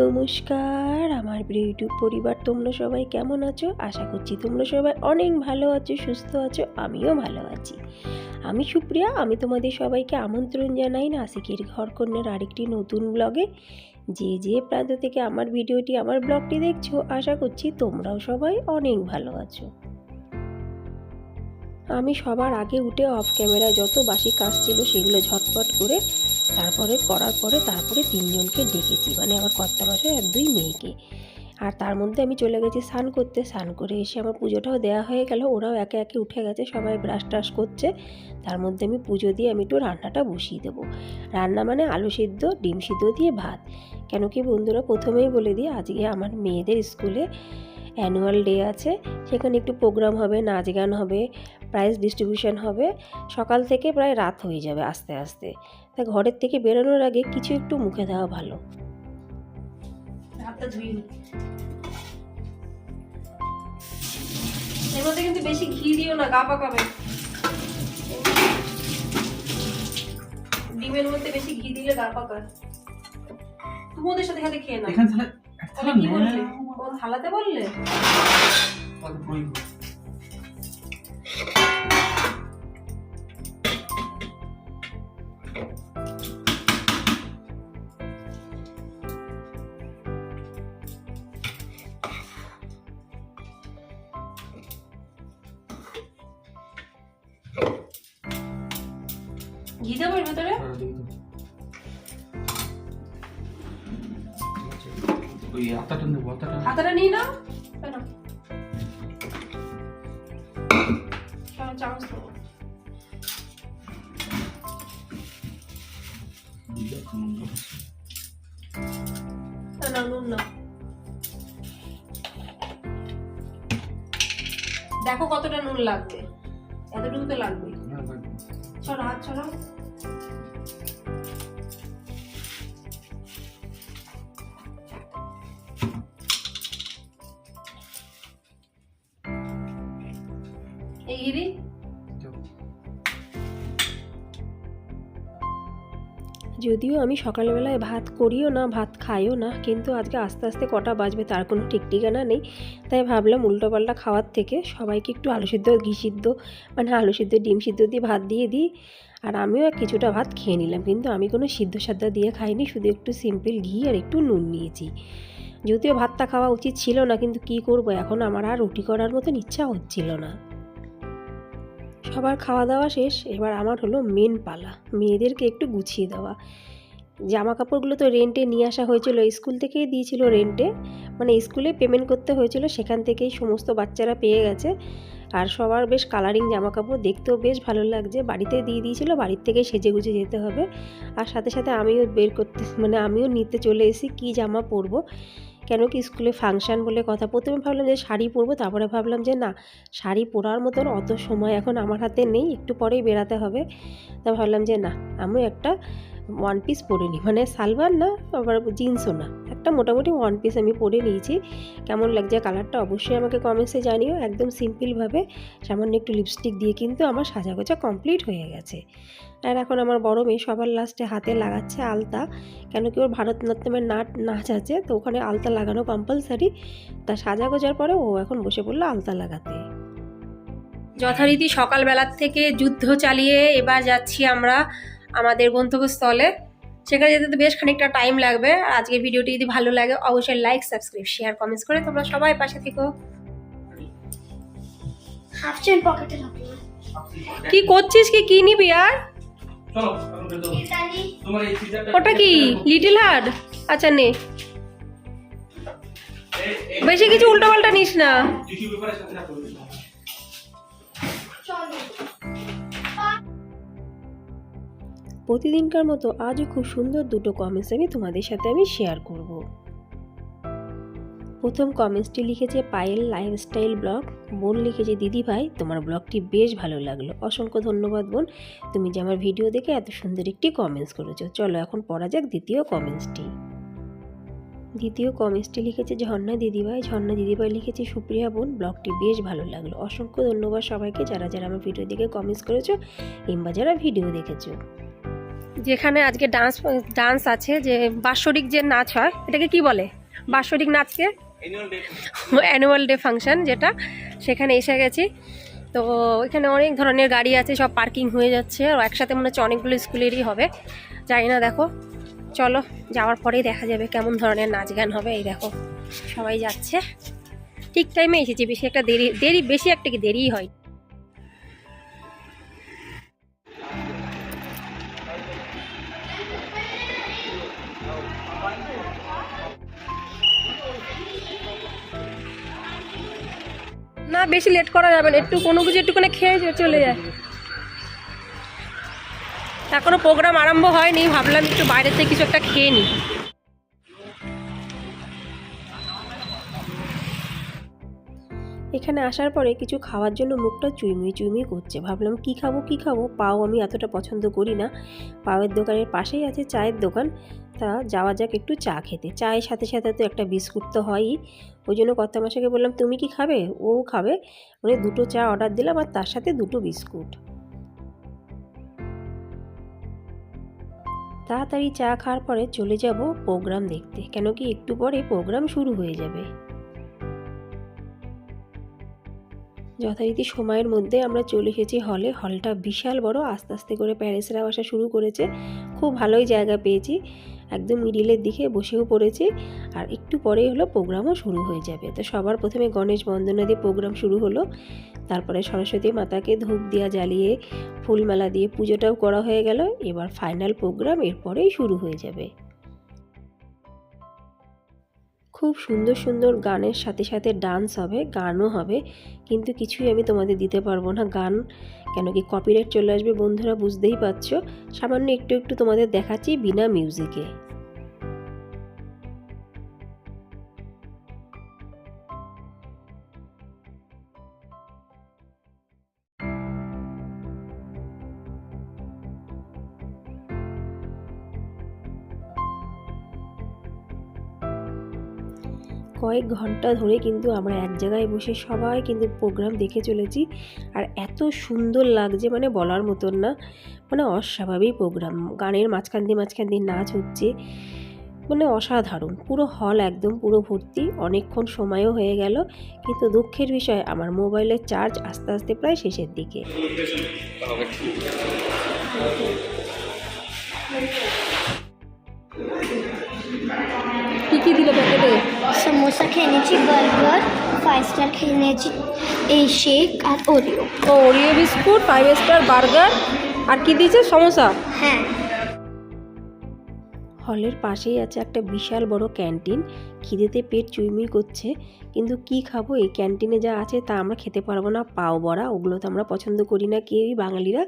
নমস্কার আমার প্রিয় ইউটিউব পরিবার, তোমরা সবাই কেমন আছো? আশা করছি তোমরা সবাই অনেক ভালো আছো, সুস্থ আছো। আমিও ভালো আছি। আমি সুপ্রিয়া, আমি তোমাদের সবাইকে আমন্ত্রণ জানাই নাসিকের ঘরকন্যার আরেকটি নতুন ব্লগে। যে প্রান্ত থেকে আমার ভিডিওটি, আমার ব্লগটি দেখছো, আশা করছি তোমরাও সবাই অনেক ভালো আছো। আমি সবার আগে উঠে অফ ক্যামেরায় যত বাসি কাজ ছিল সেগুলো ঝটপট করে করার পরে তিনজনকে ডেকেছি, মানে আমার কর্তামশাই আর দুই মেয়েকে। আর তার মধ্যে আমি চলে গেছি স্নান করতে। স্নান করে এসে আমার পুজোটাও দেওয়া হয়ে গেল। ওরাও একে একে উঠে গেছে, সবাই ব্রাশ ট্রাশ করছে। তার মধ্যে আমি পুজো দিয়ে আমি একটু রান্নাটা বসিয়ে দেবো। রান্না মানে আলু সিদ্ধ, ডিম সিদ্ধ দিয়ে ভাত। কেন কি বন্ধুরা, প্রথমেই বলে দিই, আজকে আমার মেয়েদের স্কুলে অ্যানুয়াল ডে আছে। সেখানে একটু প্রোগ্রাম হবে, নাচ গান হবে, প্রাইজ ডিস্ট্রিবিউশন হবে। সকাল থেকে প্রায় রাত হয়ে যাবে আস্তে আস্তে। তাই ঘরের থেকে বেরোনোর আগে কিছু একটু মুখে দেওয়া ভালো। এর মধ্যে কিন্তু বেশি ঘি দিও না, গা পাকাবে। ডিমের মধ্যে বেশি ঘি দিলে গা পাকায়। তুমি ওদের সাথে সাথে খেয়ে নাও। কি বললে? ও থালাতে বললে? ঘি দেবো এর ভেতরে? ওই আটাটা নেবো, আটাটা নিয়ে নাও। চামচ দেবো না, নুন না। দেখো কতটা নুন লাগবে, এতটুকু তো লাগবে। ছড়া হাত ছড়াও। যদিও আমি সকালবেলায় ভাত করিও না, ভাত খাইও না, কিন্তু আজকে আস্তে আস্তে কটা বাজবে তার কোনো ঠিক ঠিকানা নেই। তাই ভাবলাম উল্টোপাল্টা খাওয়ার থেকে সবাইকে একটু আলু সিদ্ধ, ঘি সিদ্ধ, মানে আলু সিদ্ধ ডিম সিদ্ধ দিয়ে ভাত দিয়ে দিই। আর আমিও কিছুটা ভাত খেয়ে নিলাম, কিন্তু আমি কোনো সিদ্ধ সাদ্ধ দিয়ে খাইনি, শুধু একটু সিম্পল ঘি আর একটু নুন নিয়েছি। যদিও ভাতটা খাওয়া উচিত ছিল না, কিন্তু কি করব, এখন আমার আর রুটি করার মতন ইচ্ছা হচ্ছিল না। সবার খাওয়া দাওয়া শেষ, এবার আমার হলো মেন পালা, মেয়েদেরকে একটু গুছিয়ে দেওয়া। জামা কাপড়গুলো তো রেন্টে নিয়ে আসা হয়েছিল, স্কুল থেকেই দিয়েছিল রেন্টে, মানে স্কুলে পেমেন্ট করতে হয়েছিল, সেখান থেকেই সমস্ত বাচ্চারা পেয়ে গেছে। আর সবার বেশ কালারিং জামা কাপড়, দেখতেও বেশ ভালো লাগছে। বাড়িতে দিয়ে দিয়েছিল, বাড়ির থেকে সেজে গুজে যেতে হবে। আর সাথে সাথে আমিও আমিও নিতে চলে এসেছি কী জামা পরবো। কেন কি স্কুলে ফাংশান বলে কথা। প্রথমে ভাবলাম যে শাড়ি পরবো, তারপরে ভাবলাম যে না, শাড়ি পরার মতন অত সময় এখন আমার হাতে নেই, একটু পরেই বেরাতে হবে। তা ভাবলাম যে না, আমিও একটা ওয়ান পিস পরে নিই, মানে সালভার না, আবার জিন্সও না, একটা মোটামুটি ওয়ান পিস আমি পরে নিয়েছি। কেমন লাগছে কালারটা অবশ্যই আমাকে কমেন্টসে জানিও। একদম সিম্পলভাবে সামান্য একটু লিপস্টিক দিয়ে কিন্তু আমার সাজাগোজা কমপ্লিট হয়ে গেছে। আর এখন আমার বড় মেয়ে সবার লাস্টে হাতে লাগাচ্ছে আলতা। কেন কি ওর ভারতনাট্যমের নাচ আছে, তো ওখানে আলতা লাগানো কম্পালসারি। তা সাজাগোজার পরে ও এখন বসে পড়লো আলতা লাগাতে। যথারীতি সকালবেলার থেকে যুদ্ধ চালিয়ে এবার যাচ্ছি আমরা আমাদের গন্তব্যস্থলে। সেখানে যেতে তো বেশ খানিকটা টাইম লাগবে। আর আজকের ভিডিওটি যদি ভালো লাগে অবশ্যই লাইক, সাবস্ক্রাইব, শেয়ার, কমেন্টস করে তোমরা সবাই পাশে থেকো। কি করছিস, কি নিবি আর? ওটা কি লিটল হার্ট? আচ্ছা নে, বেশি কিছু উল্টো পাল্টা নিস না। প্রতিদিনকার মতো আজও খুব সুন্দর দুটো কমেন্টস তোমাদের সাথে আমি শেয়ার করব। প্রথম কমেন্টসটি লিখেছে পায়েল লাইফস্টাইল ব্লগ। বোন লিখেছে, দিদি ভাই তোমার ব্লগটি বেশ ভালো লাগলো, অসংখ্য ধন্যবাদ বোন, তুমি যে আমার ভিডিও দেখে এত সুন্দর একটি কমেন্টস করেছো। চলো এখন পড়া যাক দ্বিতীয় কমেন্টসটি। দ্বিতীয় কমেন্টসটি লিখেছে ঝর্ণা দিদিভাই। ঝর্ণা দিদিভাই লিখেছে, সুপ্রিয়া বোন ব্লগটি বেশ ভালো লাগলো, অসংখ্য ধন্যবাদ সবাইকে যারা যারা আমার ভিডিও দেখে কমেন্টস করেছো কিংবা যারা ভিডিও দেখেছো। যেখানে আজকে ডান্স আছে, যে বাৎসরিক যে নাচ হয়, এটাকে কি বলে? বাৎসরিক নাচকে অ্যানুয়াল ডে ফাংশন যেটা, সেখানে এসে গেছি। তো এখানে অনেক ধরনের গাড়ি আছে, সব পার্কিং হয়ে যাচ্ছে, আর একসাথে মনে হচ্ছে অনেকগুলো স্কুলেরই হবে, জানি না। দেখো, চলো যাওয়ার পরেই দেখা যাবে কেমন ধরনের নাচ গান হবে। এই দেখো সবাই যাচ্ছে, ঠিক টাইমে এসেছি, বেশি একটা বেশি একটা কি দেরিই হয়। না, বেশি লেট করা যাবে না, একটু কোনো কিছু একটুখানি খেয়ে চলে যায়। এখনো প্রোগ্রাম আরম্ভ হয়নি, ভাবলাম একটু বাইরে থেকে কিছু একটা খেয়ে নিই। এখানে আসার পরে কিছু খাওয়ার জন্য মুখটা চুইমুই করছে। ভাবলাম কি খাবো। পাও আমি এতটা পছন্দ করি না। পাওয়ের দোকানের পাশেই আছে চায়ের দোকান, তা যাওয়া যাক একটু চা খেতে। চায়ের সাথে সাথে তো একটা বিস্কুট তো হয়ই। ওই জন্য কর্তামশাইকে বললাম তুমি কি খাবে? ও খাবে, মানে 2টো চা অর্ডার দিলাম আর তার সাথে 2টো বিস্কুট। তাড়াতাড়ি চা খাওয়ার পরে চলে যাব প্রোগ্রাম দেখতে, কেন কি একটু পরে প্রোগ্রাম শুরু হয়ে যাবে। যথারীতি সময়ের মধ্যে আমরা চলে এসেছি হলে। হলটা বিশাল বড়, আস্তে আস্তে করে প্যারেন্টসরাও আসা শুরু করেছে। খুব ভালোই জায়গা পেয়েছি, একদম মিডিলের দিকে বসেও পড়েছি। আর একটু পরেই হলো প্রোগ্রামও শুরু হয়ে যাবে। তো সবার প্রথমে গণেশ বন্দনা দিয়ে প্রোগ্রাম শুরু হলো, তারপরে সরস্বতী মাতাকে ধূপ দিয়া জ্বালিয়ে ফুলমালা দিয়ে পুজোটাও করা হয়ে গেল। এবার ফাইনাল প্রোগ্রাম এরপরেই শুরু হয়ে যাবে। খুব সুন্দর সুন্দর গানের সাথে সাথে ডান্স হবে, গানও হবে, কিন্তু কিছুই আমি তোমাদের দিতে পারবো না গান, কেন কি কপিরাইট চলে আসবে। বন্ধুরা বুঝতেই পারছো, সামান্য একটু একটু তোমাদের দেখাচ্ছি বিনা মিউজিকে। কয়েক ঘন্টা ধরে কিন্তু আমরা এক জায়গায় বসে সবাই কিন্তু প্রোগ্রাম দেখে চলেছি। আর এত সুন্দর লাগছে, মানে বলার মতন না, মানে অস্বাভাবিক প্রোগ্রাম। গানের মাঝখান দিয়ে নাচ হচ্ছে, মানে অসাধারণ। পুরো হল একদম পুরো ভর্তি। অনেকক্ষণ সময়ও হয়ে গেল, কিন্তু দুঃখের বিষয় আমার মোবাইলের চার্জ আস্তে আস্তে প্রায় শেষের দিকে। কি দিল প্যাকেটে? समोसा খেয়ে নিয়েছি, বার্গার, 5 স্টার খেয়ে নিয়েছি, এই শেক আর Oreo. Oreo biscuit, 5 star burger, আর কি দিয়েছে? সমোসা। হ্যাঁ। হলের পাশেই আছে একটা বিশাল বড় ক্যান্টিন। খিদেতে পেট চুইমুই করছে, কিন্তু কি খাবো? এই ক্যান্টিনে যা আছে তা আমরা খেতে পারবো না। পাও বড়া ওগুলো তো আমরা পছন্দ করি না কেউই বাঙালিরা।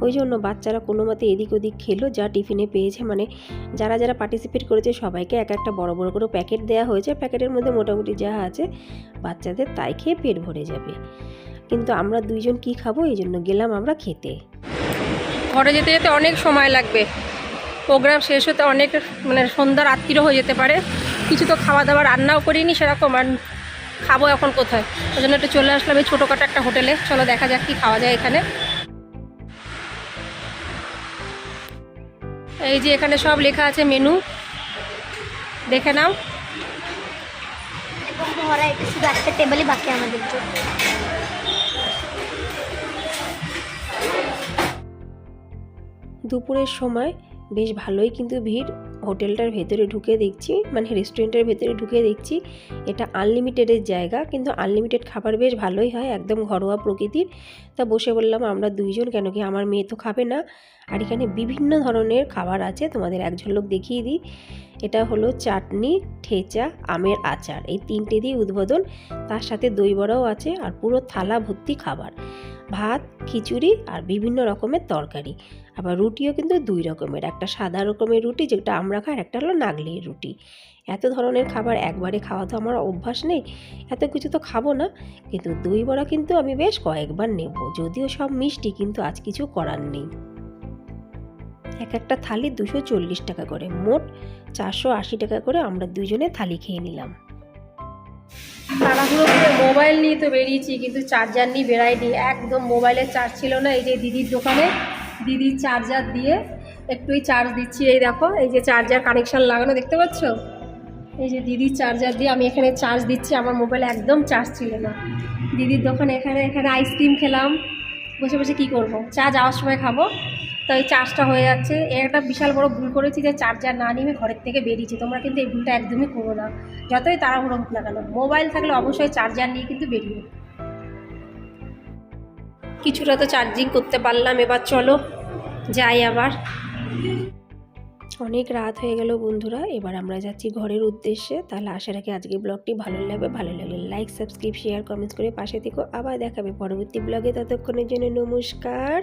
ওই জন্য বাচ্চারা কোনো মতে এদিক ওদিক খেলো, যা টিফিনে পেয়েছে। মানে যারা যারা পার্টিসিপেট করেছে সবাইকে এক একটা বড় বড় করে প্যাকেট দেওয়া হয়েছে। প্যাকেটের মধ্যে মোটামুটি যা আছে বাচ্চাদের তাই খেয়ে পেট ভরে যাবে। কিন্তু আমরা দুইজন কি খাবো, এই জন্য গেলাম আমরা খেতে। ঘরে যেতে যেতে অনেক সময় লাগবে, প্রোগ্রাম শেষ হতে অনেক, মানে সন্ধ্যা রাত্রিরও হয়ে যেতে পারে। কিছু তো খাওয়া দাওয়া রান্নাও করিনি সেরকম, আর খাবো এখন কোথায়? ওই জন্য একটু চলে আসলাম এই ছোটোখাটো একটা হোটেলে। চলো দেখা যাক কী খাওয়া যায় এখানে। এই যে এখানে সব লেখা আছে মেনু, দেখে নাও। এবং ভরা, এটা শুধু একটা টেবিলই বাকি আমাদের জন্য। দুপুরের সময় বেশ ভালোই কিন্তু ভিড়। হোটেলটার ভেতরে ঢুকে দেখছি, মানে রেস্টুরেন্টের ভেতরে ঢুকে দেখছি এটা আনলিমিটেডের জায়গা, কিন্তু আনলিমিটেড খাবার বেশ ভালোই হয়, একদম ঘরোয়া প্রকৃতির। তা বসে বললাম আমরা দুইজন, কেন কি আমার মেয়ে তো খাবে না। আর এখানে বিভিন্ন ধরনের খাবার আছে, তোমাদের এক ঝলক দেখিয়ে দিই। এটা হলো চাটনি, ঠেচা, আমের আচার, এই 3টে দিয়ে উদ্বোধন। তার সাথে দই বড়াও আছে, আর পুরো থালা ভর্তি খাবার, ভাত, খিচুড়ি আর বিভিন্ন রকমের তরকারি। আবার রুটিও কিন্তু 2 রকমের, একটা সাদা রকমের রুটি যেটা আমরা খাই, একটা হলো নাগলির রুটি। এত ধরনের খাবার একবারে খাওয়া তো আমার অভ্যাস নেই, এত কিছু তো খাবো না। কিন্তু দই বড়া কিন্তু আমি বেশ কয়েকবার নেব, যদিও সব মিষ্টি, কিন্তু আজ কিছু করার নেই। এক একটা থালি 240 টাকা করে, মোট 480 টাকা করে আমরা দুইজনে থালি খেয়ে নিলাম। তাড়াহুড়ো করে মোবাইল নিয়ে তো বেরিয়েছি, কিন্তু চার্জার নিয়ে বেরাইনি। একদম মোবাইলের চার্জ ছিল না। এই যে দিদির দোকানে দিদির চার্জার দিয়ে একটুই চার্জ দিচ্ছি। এই দেখো, এই যে চার্জার কানেকশান লাগানো দেখতে পাচ্ছ, এই যে দিদির চার্জার দিয়ে আমি এখানে চার্জ দিচ্ছি। আমার মোবাইলে একদম চার্জ ছিল না। দিদির দোকানে এখানে আইসক্রিম খেলাম, বসে বসে কী করবো, চা যাওয়ার সময় খাবো, তাই চার্জটা হয়ে যাচ্ছে। এর একটা বিশাল বড় ভুল করেছি যে চার্জার না নিয়ে ঘরের থেকে বেরিয়েছি। তোমরা কিন্তু এই ভুলটা একদমই করো না, যতই তাড়াহুড়ো হোক না কেন, মোবাইল থাকলে অবশ্যই চার্জার নিয়ে কিন্তু বেরিয়ে। কিছুটা তো চার্জিং করতে পারলাম, এবার চলো যাই আবার। অনেক রাত হয়ে গেল বন্ধুরা, এবার আমরা যাচ্ছি ঘরের উদ্দেশ্যে। তাহলে আশা রাখি আজকের ব্লগটি ভালো লাগবে। ভালো লাগলে লাইক, সাবস্ক্রাইব, শেয়ার, কমেন্টস করে পাশে থেকো। আবার দেখাবে পরবর্তী ব্লগে। ততক্ষণের জন্য নমস্কার।